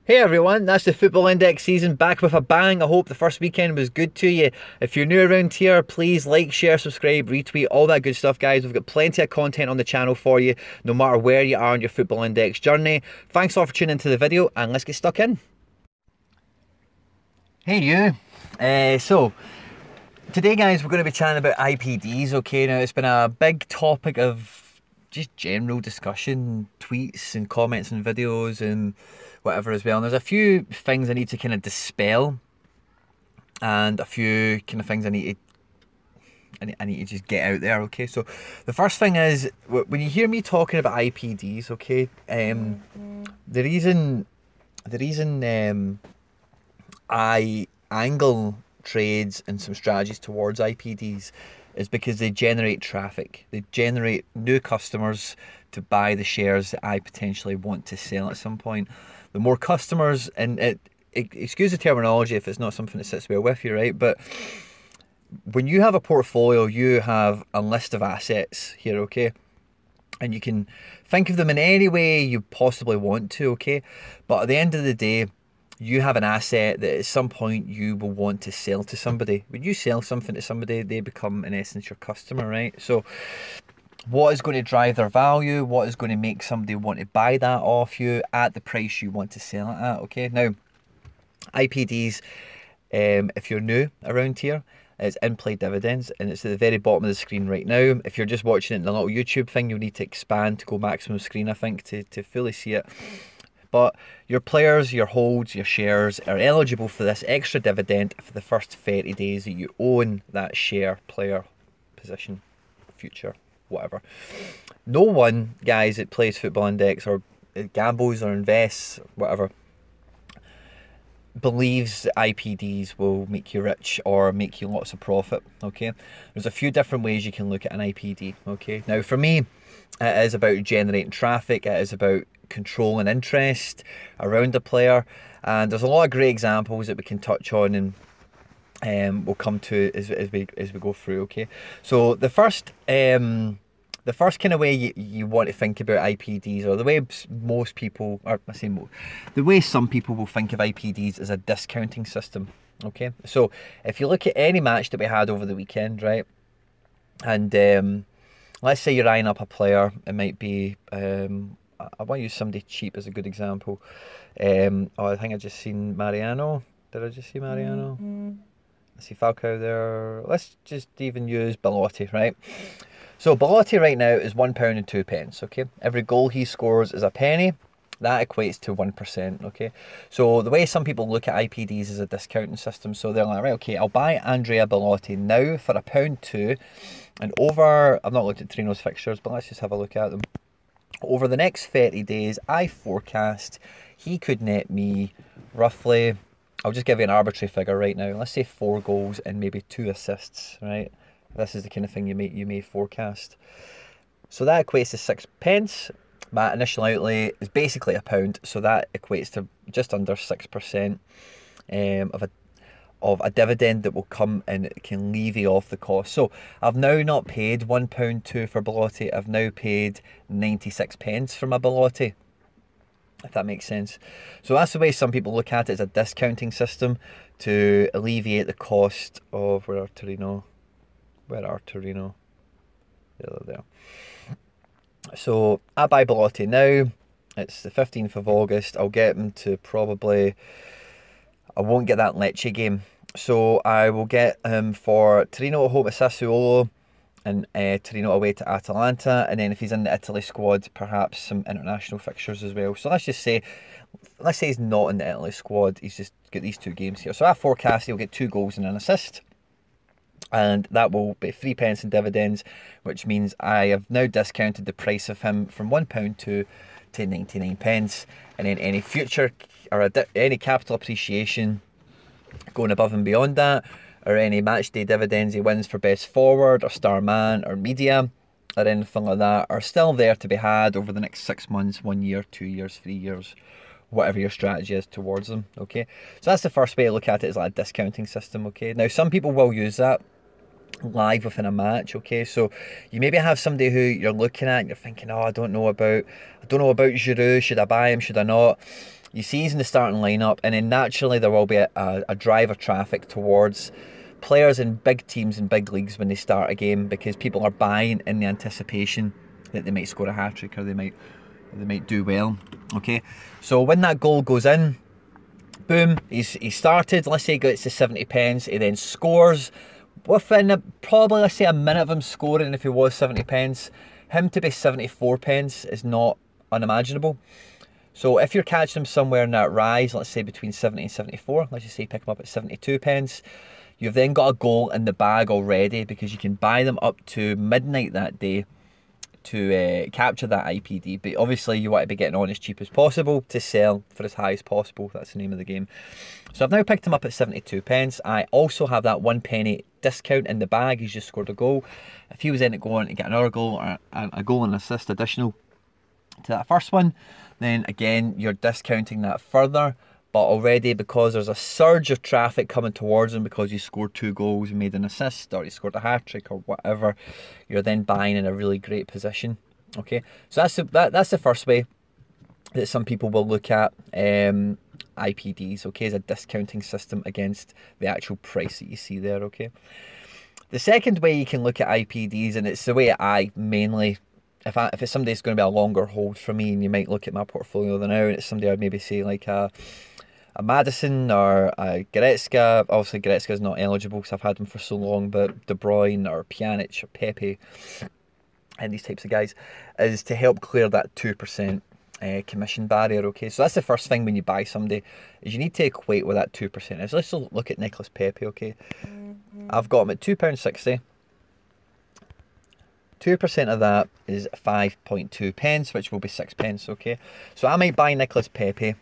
Hey everyone, that's the Football Index season back with a bang. I hope the first weekend was good to you. If you're new around here, please like, share, subscribe, retweet, all that good stuff, guys. We've got plenty of content on the channel for you, no matter where you are on your Football Index journey. Thanks all for tuning into the video, and let's get stuck in. Hey you. So today, guys, we're going to be chatting about IPDs, okay? Now, it's been a big topic of just general discussion, tweets and comments and videos and whatever as well. And there's a few things I need to kind of dispel, and a few kind of things I need to just get out there, okay? So the first thing is, when you hear me talking about IPDs, okay, the reason I angle trades and some strategies towards IPDs is because they generate traffic. They generate new customers to buy the shares that I potentially want to sell at some point. The more customers, and excuse the terminology if it's not something that sits well with you, right? But when you have a portfolio, you have a list of assets here, okay? And you can think of them in any way you possibly want to, okay? But at the end of the day, you have an asset that at some point you will want to sell to somebody. When you sell something to somebody, they become, in essence, your customer, right? So what is going to drive their value? What is going to make somebody want to buy that off you at the price you want to sell it at, okay? Now, IPDs, if you're new around here, it's in-play dividends, and it's at the very bottom of the screen right now. If you're just watching it in a little YouTube thing, you'll need to expand to go maximum screen, I think, to fully see it. But your players, your holds, your shares are eligible for this extra dividend for the first 30 days that you own that share, player, position, future, whatever. No one, guys, that plays Football Index or gambles or invests, whatever, believes that IPDs will make you rich or make you lots of profit, okay? There's a few different ways you can look at an IPD, okay? Now, for me, it is about generating traffic. It is about controlling interest around the player, and there's a lot of great examples that we can touch on and we'll come to as we go through, okay? So the first kind of way you want to think about IPDs, or the way most people, or I say most, the way some people will think of IPDs is a discounting system, okay? So if you look at any match that we had over the weekend, right, and let's say you're eyeing up a player, it might be, I want to use somebody cheap as a good example. Oh, I think I just seen Mariano. Did I just see Mariano? I see Falcao there. Let's just even use Belotti, right? So Belotti right now is £1 and 2 pence, okay? Every goal he scores is a penny. That equates to 1%, okay? So the way some people look at IPDs is a discounting system. So they're like, right, okay, I'll buy Andrea Belotti now for £1.2, and over, I've not looked at Torino's fixtures, but let's just have a look at them. Over the next 30 days, I forecast he could net me roughly, I'll just give you an arbitrary figure right now. Let's say 4 goals and maybe 2 assists, right? This is the kind of thing you may forecast. So that equates to 6 pence. My initial outlay is basically £1, so that equates to just under 6% of a dividend that will come and it can levy off the cost. So I've now not paid £1.2 for Belotti. I've now paid 96 pence for my Belotti, if that makes sense. So that's the way some people look at it, as a discounting system to alleviate the cost of, where are Torino? There. So I buy Belotti now. It's the 15th of August. I'll get him to probably, I won't get that Lecce game. So I will get him for Torino at home at Sassuolo, and Torino away to Atalanta. And then if he's in the Italy squad, perhaps some international fixtures as well. So let's say he's not in the Italy squad. He's just got these 2 games here. So I forecast he'll get 2 goals and an assist. And that will be 3 pence in dividends, which means I have now discounted the price of him from £1.2 to 99 pence. And then any future, or any capital appreciation going above and beyond that, or any match day dividends he wins for best forward or star man or media or anything like that, are still there to be had over the next 6 months, 1 year, 2 years, 3 years, whatever your strategy is towards them, okay? So that's the first way to look at it, is like a discounting system, okay? Now, some people will use that live within a match, okay? So you maybe have somebody who you're looking at and you're thinking, oh, I don't know about Giroud, should I buy him, should I not? You see he's in the starting lineup, and then naturally there will be a drive of traffic towards players in big teams and big leagues when they start a game, because people are buying in the anticipation that they might score a hat-trick, or they might do well. Okay, so when that goal goes in, boom, he started, let's say he gets to 70 pence, he then scores. Within probably, let's say, a minute of him scoring, if he was 70 pence, him to be 74 pence is not unimaginable. So if you're catching him somewhere in that rise, let's say between 70 and 74, let's just say pick him up at 72 pence, you've then got a goal in the bag already, because you can buy them up to midnight that day to capture that IPD. But obviously you want to be getting on as cheap as possible to sell for as high as possible. That's the name of the game. So I've now picked him up at 72 pence. I also have that 1 penny discount in the bag. He's just scored a goal. If he was in it going to get another goal, or a goal and assist additional to that first one, then again you're discounting that further. But already, because there's a surge of traffic coming towards him, because he scored 2 goals and made an assist, or he scored a hat-trick or whatever, you're then buying in a really great position. Okay, so that's the first way that some people will look at IPDs, okay, as a discounting system against the actual price that you see there, okay. The second way you can look at IPDs, and it's the way I mainly, if it's somebody that's going to be a longer hold for me, and you might look at my portfolio than now, and it's somebody I'd maybe say like a Madison or a Goretzka. Obviously Goretzka's not eligible because I've had him for so long, but De Bruyne or Pjanic or Pepe and these types of guys, is to help clear that 2% commission barrier. Okay, so that's the first thing when you buy somebody, is you need to equate what that 2% is. Let's look at Nicholas Pepe. Okay, I've got him at £2.60. 2% of that is 5.2 pence, which will be 6 pence. Okay, so I might buy Nicholas Pepe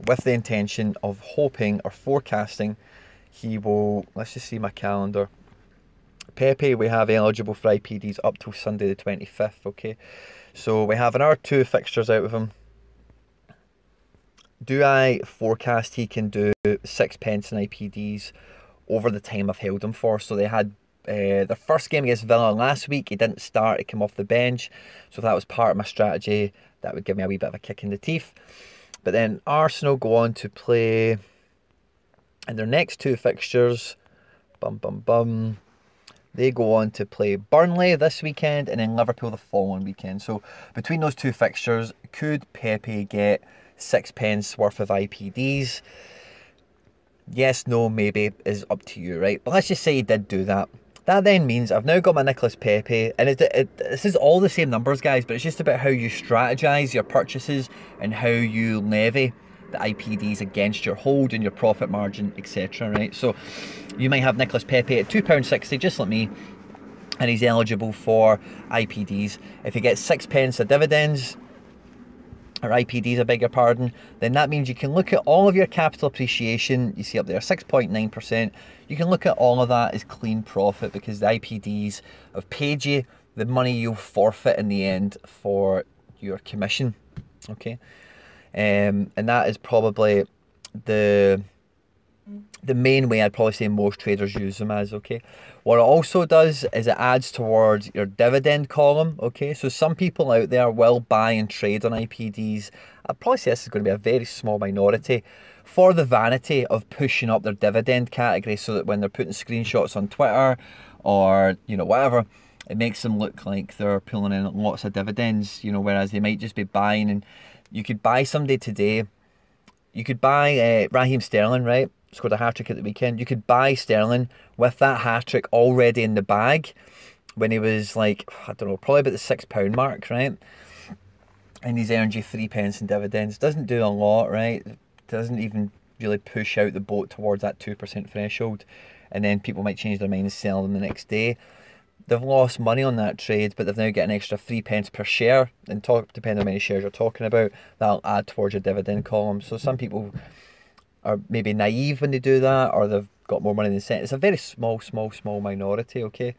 with the intention of hoping or forecasting he will, let's just see my calendar. Pepe, we have eligible for IPDs up till Sunday the 25th, okay? So we have another 2 fixtures out of him. Do I forecast he can do 6 pence in IPDs over the time I've held him for? So they had their first game against Villa last week. He didn't start, he came off the bench. So if that was part of my strategy, that would give me a wee bit of a kick in the teeth. But then Arsenal go on to play in their next 2 fixtures. They go on to play Burnley this weekend and then Liverpool the following weekend. So between those 2 fixtures, could Pepe get 6 pence worth of IPDs? Yes, no, maybe is up to you, right? But let's just say he did do that. That then means I've now got my Nicholas Pepe, and this is all the same numbers, guys, but it's just about how you strategize your purchases and how you levy the IPDs against your hold and your profit margin, etc. Right? So you might have Nicholas Pepe at £2.60, just like me, and he's eligible for IPDs. If he gets 6 pence of dividends, or IPDs, I beg your pardon, then that means you can look at all of your capital appreciation. You see up there 6.9%. You can look at all of that as clean profit, because the IPDs have paid you the money you'll forfeit in the end for your commission. Okay, and that is probably the main way I'd probably say most traders use them as. Okay, what it also does is it adds towards your dividend column. Okay, so some people out there will buy and trade on IPDs. I'd probably say this is going to be a very small minority, for the vanity of pushing up their dividend category, so that when they're putting screenshots on Twitter or, you know, whatever, it makes them look like they're pulling in lots of dividends, you know, whereas they might just be buying. And you could buy somebody today, you could buy Raheem Sterling, right? Scored a hat-trick at the weekend. You could buy Sterling with that hat-trick already in the bag when he was like, I don't know, probably about the £6 mark, right? And he's earned you 3 pence in dividends. Doesn't do a lot, right? Doesn't even really push out the boat towards that 2% threshold. And then people might change their mind and sell them the next day. They've lost money on that trade, but they've now got an extra 3 pence per share. And depending on how many shares you're talking about, that'll add towards your dividend column. So some people are maybe naive when they do that, or they've got more money than sense. It's a very small minority, okay?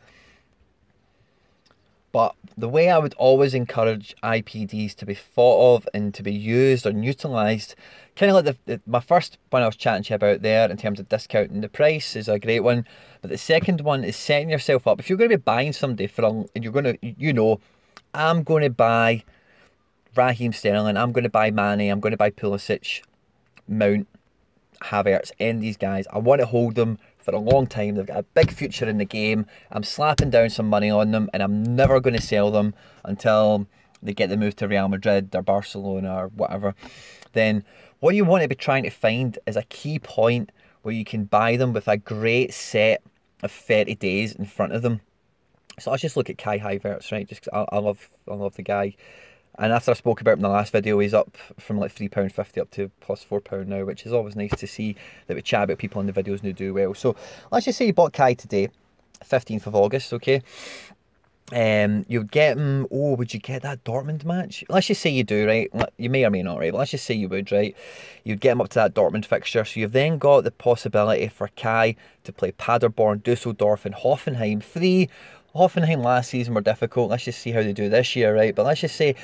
But the way I would always encourage IPDs to be thought of and to be used or utilised, kind of like my first one I was chatting to you about there in terms of discounting the price is a great one. But the second one is setting yourself up. If you're going to be buying somebody and you're going to, you know, I'm going to buy Raheem Sterling, I'm going to buy Mane, I'm going to buy Pulisic, Mount, Havertz, and these guys, I want to hold them for a long time. They've got a big future in the game. I'm slapping down some money on them, and I'm never going to sell them until they get the move to Real Madrid or Barcelona or whatever. Then what you want to be trying to find is a key point where you can buy them with a great set of 30 days in front of them. So let's just look at Kai Havertz, right? Just 'cause I love the guy. And after I spoke about him in the last video, he's up from like £3.50 up to plus £4 now, which is always nice to see that we chat about people in the videos who do well. So let's just say you bought Kai today, 15th of August, okay? You'd get him, oh, would you get that Dortmund match? Let's just say you do, right? You may or may not, right? But let's just say you would, right? You'd get him up to that Dortmund fixture. So you've then got the possibility for Kai to play Paderborn, Dusseldorf and Hoffenheim. Hoffenheim last season were difficult. Let's just see how they do this year, right? But let's just say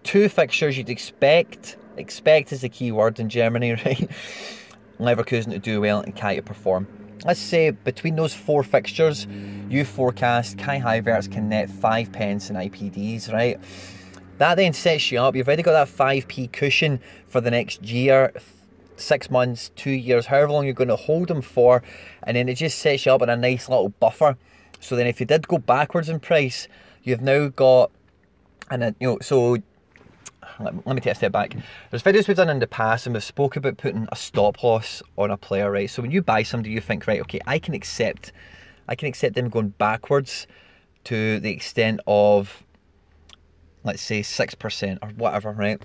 2 fixtures you'd expect is the key word in Germany, right? Leverkusen to do well and Kai to perform. Let's say between those 4 fixtures, you forecast Kai Havertz can net 5 pence in IPDs, right? That then sets you up. You've already got that 5p cushion for the next year, 6 months, 2 years, however long you're going to hold them for, and then it just sets you up in a nice little buffer. So then if you did go backwards in price, you've now got, and you know, so let me take a step back. There's videos we've done in the past and we've spoke about putting a stop loss on a player, right? So when you buy somebody, you think, right, okay, I can accept them going backwards to the extent of, let's say 6% or whatever, right?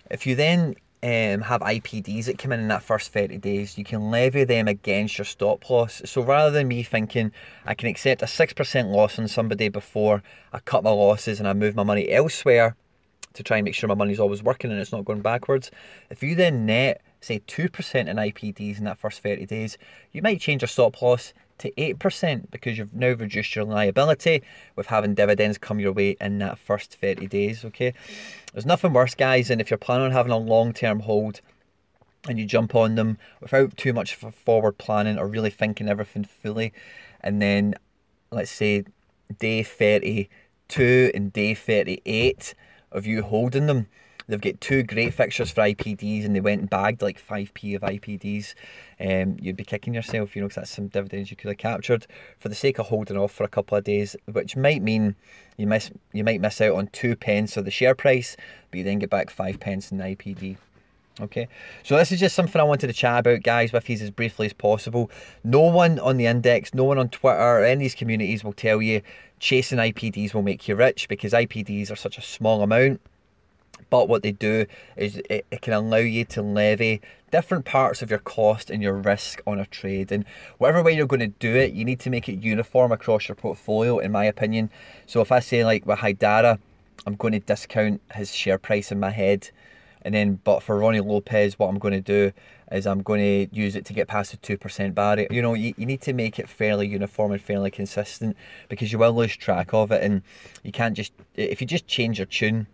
If you then have IPDs that come in that first 30 days, you can levy them against your stop loss. So rather than me thinking I can accept a 6% loss on somebody before I cut my losses and I move my money elsewhere to try and make sure my money's always working and it's not going backwards, if you then net, say, 2% in IPDs in that first 30 days, you might change your stop loss to 8% because you've now reduced your liability with having dividends come your way in that first 30 days, okay? There's nothing worse, guys, than if you're planning on having a long-term hold and you jump on them without too much forward planning or really thinking everything fully, and then, let's say, day 32 and day 38 of you holding them, they've got 2 great fixtures for IPDs and they went and bagged like 5p of IPDs, you'd be kicking yourself, you know, because that's some dividends you could have captured for the sake of holding off for a couple of days, which might mean you might miss out on 2 pence of the share price, but you then get back 5 pence in the IPD. Okay, so this is just something I wanted to chat about, guys, with you as briefly as possible. No one on the index, no one on Twitter or any of these communities will tell you chasing IPDs will make you rich, because IPDs are such a small amount. But what they do is it can allow you to levy different parts of your cost and your risk on a trade. And whatever way you're going to do it, you need to make it uniform across your portfolio, in my opinion. So if I say, like with Haidara, I'm going to discount his share price in my head. And then, but for Ronnie Lopez, what I'm going to do is I'm going to use it to get past the 2% barrier. You know, you need to make it fairly uniform and fairly consistent, because you will lose track of it. And you can't just, if you just change your tune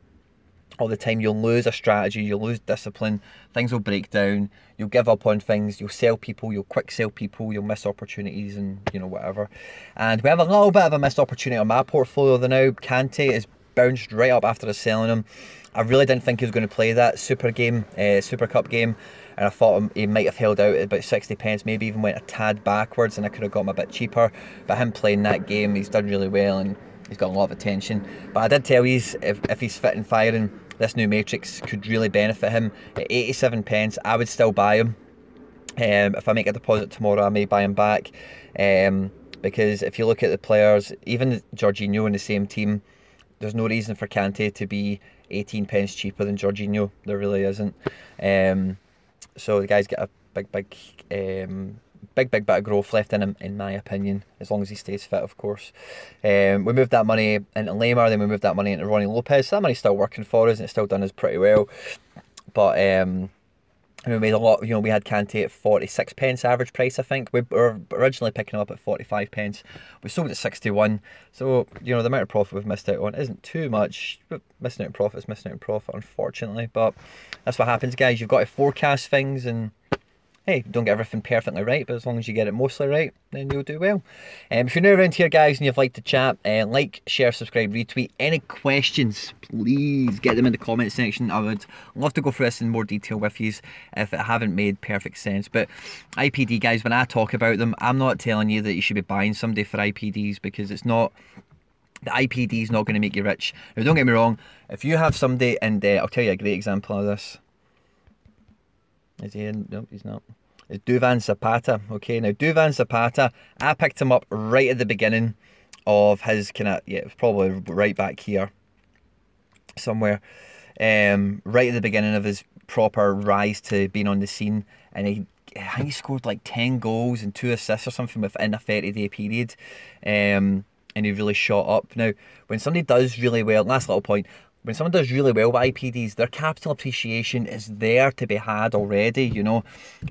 all the time, you'll lose a strategy, you'll lose discipline, things will break down, you'll give up on things, you'll sell people, you'll quick sell people, you'll miss opportunities and, you know, whatever. And we have a little bit of a missed opportunity on my portfolio though now. Kante is bounced right up after us selling him. I really didn't think he was going to play that Super Cup game, and I thought he might have held out at about 60 pence, maybe even went a tad backwards, and I could have got him a bit cheaper. But him playing that game, he's done really well and he's got a lot of attention. But I did tell you, if he's fit and firing, this new matrix could really benefit him. At 87 pence, I would still buy him. If I make a deposit tomorrow, I may buy him back. Because if you look at the players, even Jorginho in the same team, there's no reason for Kante to be 18 pence cheaper than Jorginho. There really isn't. So the guy's got a big bit of growth left in him, in my opinion, as long as he stays fit, of course. We moved that money into Lamar, then we moved that money into Ronnie Lopez. So that money's still working for us and it's still done us pretty well. But we made a lot, you know, we had Kante at 46 pence average price, I think. We were originally picking him up at 45 pence. We sold at 61. So, you know, the amount of profit we've missed out on isn't too much. But missing out on profit is missing out on profit, unfortunately. But that's what happens, guys. You've got to forecast things, and hey, don't get everything perfectly right, but as long as you get it mostly right, then you'll do well. If you're new around here, guys, and you'd like to chat, like, share, subscribe, retweet. Any questions, please get them in the comment section. I would love to go through this in more detail with you if it haven't made perfect sense. But IPD, guys, when I talk about them, I'm not telling you that you should be buying somebody for IPDs, because it's not. The IPD is not going to make you rich. Now, don't get me wrong. If you have somebody, and I'll tell you a great example of this. Is he in? No, he's not. It's Duvan Zapata. Okay, now Duvan Zapata, I picked him up right at the beginning of his kind of, yeah, it was probably right back here somewhere. Right at the beginning of his proper rise to being on the scene, and I think he scored like 10 goals and 2 assists or something within a 30-day period. And he really shot up. Now, when somebody does really well, last little point, when someone does really well with IPDs, their capital appreciation is there to be had already, you know,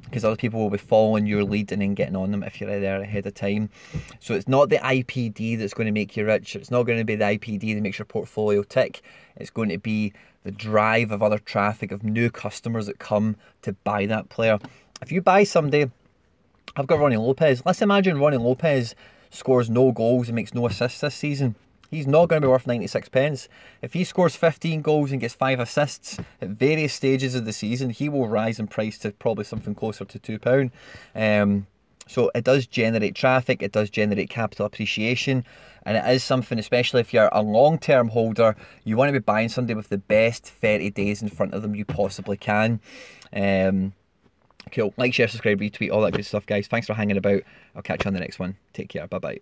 because other people will be following your lead and then getting on them if you're there ahead of time. So it's not the IPD that's going to make you rich. It's not going to be the IPD that makes your portfolio tick. It's going to be the drive of other traffic, of new customers that come to buy that player. If you buy somebody, I've got Ronnie Lopez. Let's imagine Ronnie Lopez scores no goals and makes no assists this season. He's not going to be worth 96 pence. If he scores 15 goals and gets 5 assists at various stages of the season, he will rise in price to probably something closer to £2. So it does generate traffic, it does generate capital appreciation, and it is something, especially if you're a long-term holder, you want to be buying somebody with the best 30 days in front of them you possibly can. Cool. Like, share, subscribe, retweet, all that good stuff, guys. Thanks for hanging about. I'll catch you on the next one. Take care. Bye-bye.